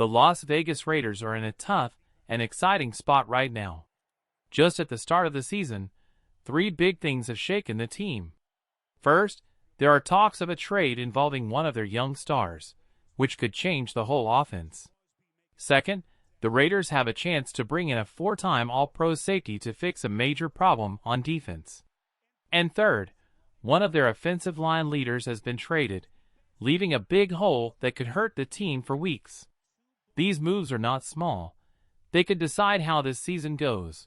The Las Vegas Raiders are in a tough and exciting spot right now. Just at the start of the season, three big things have shaken the team. First, there are talks of a trade involving one of their young stars, which could change the whole offense. Second, the Raiders have a chance to bring in a four-time All-Pro safety to fix a major problem on defense. And third, one of their offensive line leaders has been traded, leaving a big hole that could hurt the team for weeks. These moves are not small. They could decide how this season goes.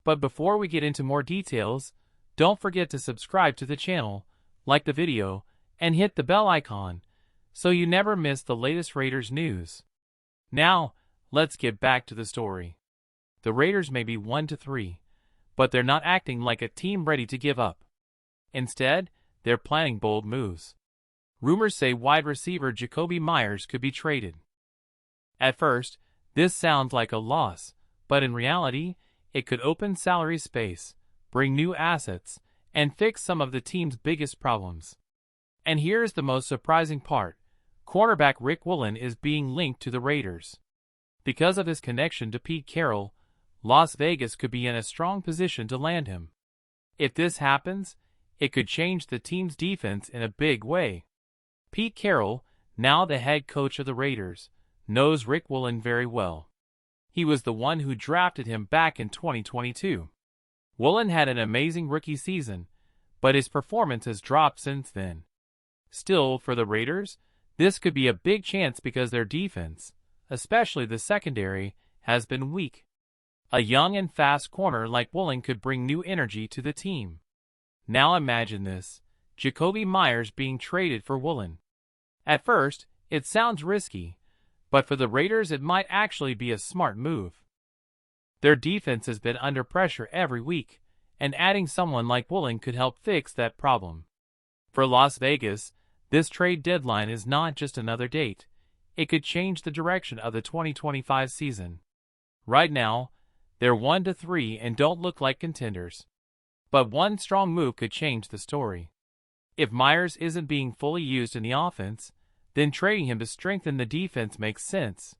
But before we get into more details, don't forget to subscribe to the channel, like the video, and hit the bell icon, so you never miss the latest Raiders news. Now, let's get back to the story. The Raiders may be 1-3, but they're not acting like a team ready to give up. Instead, they're planning bold moves. Rumors say wide receiver Jakobi Meyers could be traded. At first, this sounds like a loss, but in reality, it could open salary space, bring new assets, and fix some of the team's biggest problems. And here's the most surprising part. Cornerback Rick Woolen is being linked to the Raiders. Because of his connection to Pete Carroll, Las Vegas could be in a strong position to land him. If this happens, it could change the team's defense in a big way. Pete Carroll, now the head coach of the Raiders, knows Rick Woolen very well. He was the one who drafted him back in 2022. Woolen had an amazing rookie season, but his performance has dropped since then. Still, for the Raiders, this could be a big chance because their defense, especially the secondary, has been weak. A young and fast corner like Woolen could bring new energy to the team. Now imagine this, Jakobi Meyers being traded for Woolen. At first, it sounds risky, but for the Raiders it might actually be a smart move. Their defense has been under pressure every week, and adding someone like Woolen could help fix that problem. For Las Vegas, this trade deadline is not just another date. It could change the direction of the 2025 season. Right now, they're 1-3 and don't look like contenders. But one strong move could change the story. If Meyers isn't being fully used in the offense, then trading him to strengthen the defense makes sense.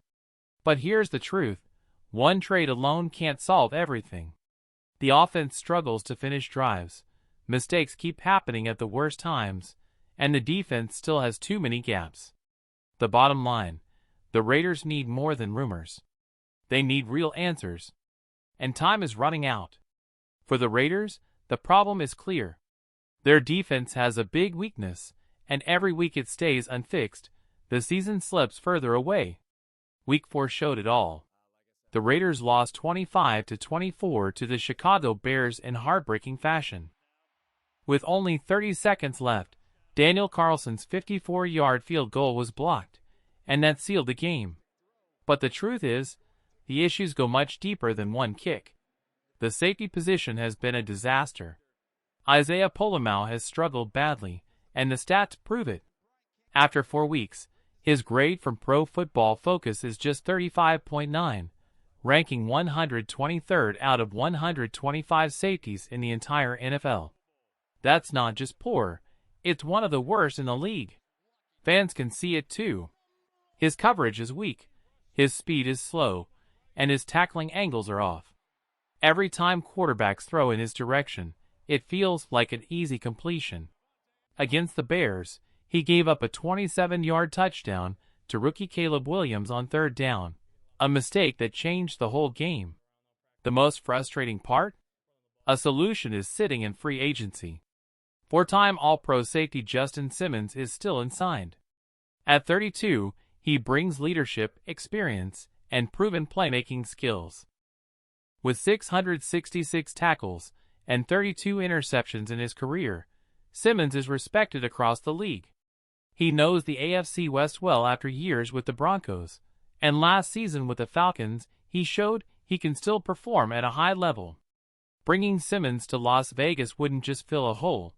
But here's the truth. One trade alone can't solve everything. The offense struggles to finish drives, mistakes keep happening at the worst times, and the defense still has too many gaps. The bottom line, the Raiders need more than rumors. They need real answers. And time is running out. For the Raiders, the problem is clear. Their defense has a big weakness, and every week it stays unfixed, the season slips further away. Week 4 showed it all. The Raiders lost 25-24 to the Chicago Bears in heartbreaking fashion. With only 30 seconds left, Daniel Carlson's 54-yard field goal was blocked, and that sealed the game. But the truth is, the issues go much deeper than one kick. The safety position has been a disaster. Isaiah Pola-Mao has struggled badly, and the stats prove it. After 4 weeks, his grade from Pro Football Focus is just 35.9, ranking 123rd out of 125 safeties in the entire NFL. That's not just poor, it's one of the worst in the league. Fans can see it too. His coverage is weak, his speed is slow, and his tackling angles are off. Every time quarterbacks throw in his direction, it feels like an easy completion. Against the Bears, he gave up a 27-yard touchdown to rookie Caleb Williams on 3rd down, a mistake that changed the whole game. The most frustrating part? A solution is sitting in free agency. 4-time All-Pro safety Justin Simmons is still unsigned. At 32, he brings leadership, experience, and proven playmaking skills. With 666 tackles and 32 interceptions in his career, Simmons is respected across the league. He knows the AFC West well after years with the Broncos, and last season with the Falcons, he showed he can still perform at a high level. Bringing Simmons to Las Vegas wouldn't just fill a hole,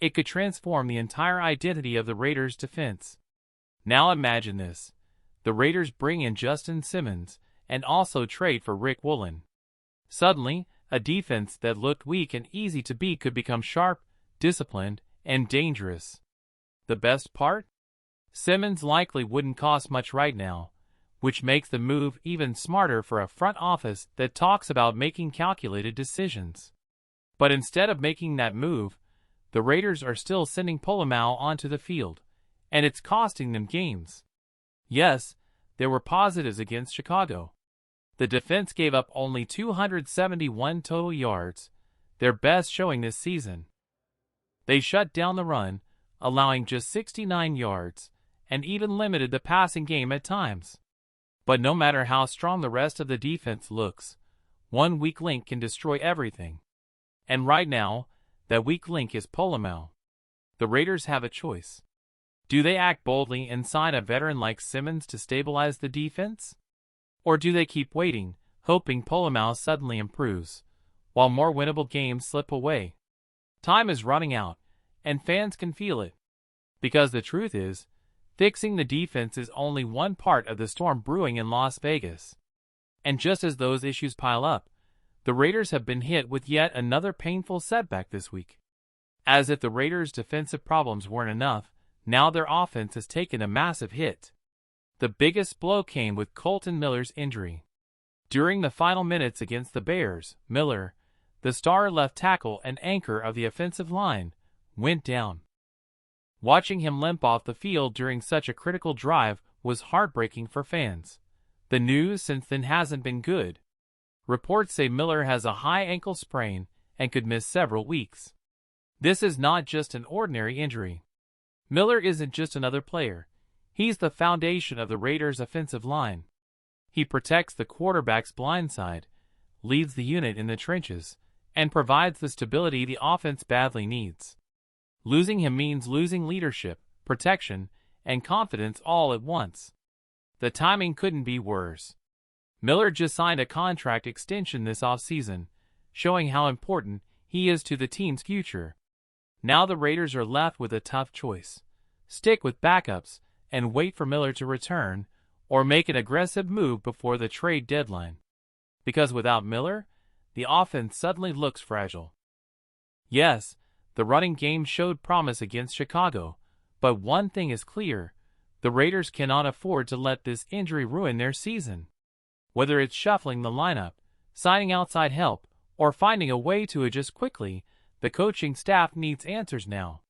it could transform the entire identity of the Raiders' defense. Now imagine this. The Raiders bring in Justin Simmons and also trade for Rick Woolen. Suddenly, a defense that looked weak and easy to beat could become sharp, disciplined, and dangerous. The best part? Simmons likely wouldn't cost much right now, which makes the move even smarter for a front office that talks about making calculated decisions. But instead of making that move, the Raiders are still sending Polamalu onto the field, and it's costing them games. Yes, there were positives against Chicago. The defense gave up only 271 total yards, their best showing this season. They shut down the run, allowing just 69 yards, and even limited the passing game at times. But no matter how strong the rest of the defense looks, one weak link can destroy everything. And right now, that weak link is Polamalu. The Raiders have a choice. Do they act boldly and sign a veteran like Simmons to stabilize the defense? Or do they keep waiting, hoping Polamalu suddenly improves, while more winnable games slip away? Time is running out, and fans can feel it. Because the truth is, fixing the defense is only one part of the storm brewing in Las Vegas. And just as those issues pile up, the Raiders have been hit with yet another painful setback this week. As if the Raiders' defensive problems weren't enough, now their offense has taken a massive hit. The biggest blow came with Kolton Miller's injury. During the final minutes against the Bears, Miller, the star left tackle and anchor of the offensive line, went down. Watching him limp off the field during such a critical drive was heartbreaking for fans. The news since then hasn't been good. Reports say Miller has a high ankle sprain and could miss several weeks. This is not just an ordinary injury. Miller isn't just another player. He's the foundation of the Raiders' offensive line. He protects the quarterback's blind side, leads the unit in the trenches, and provides the stability the offense badly needs. Losing him means losing leadership, protection, and confidence all at once. The timing couldn't be worse. Miller just signed a contract extension this offseason, showing how important he is to the team's future. Now the Raiders are left with a tough choice: stick with backups and wait for Miller to return, or make an aggressive move before the trade deadline. Because without Miller, the offense suddenly looks fragile. Yes, the running game showed promise against Chicago, but one thing is clear: the Raiders cannot afford to let this injury ruin their season. Whether it's shuffling the lineup, signing outside help, or finding a way to adjust quickly, the coaching staff needs answers now.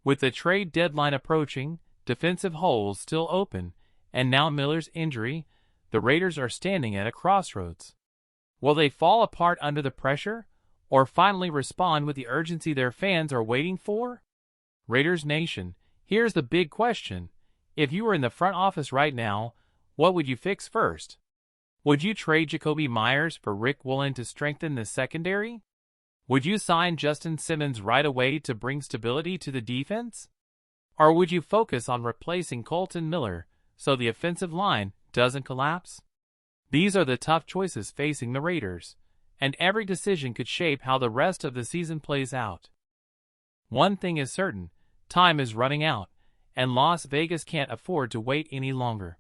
With the trade deadline approaching, defensive holes still open, and now Miller's injury, the Raiders are standing at a crossroads. Will they fall apart under the pressure, or finally respond with the urgency their fans are waiting for? Raiders Nation, here's the big question. If you were in the front office right now, what would you fix first? Would you trade Jakobi Meyers for Rick Woolen to strengthen the secondary? Would you sign Justin Simmons right away to bring stability to the defense? Or would you focus on replacing Kolton Miller so the offensive line doesn't collapse? These are the tough choices facing the Raiders, and every decision could shape how the rest of the season plays out. One thing is certain: time is running out, and Las Vegas can't afford to wait any longer.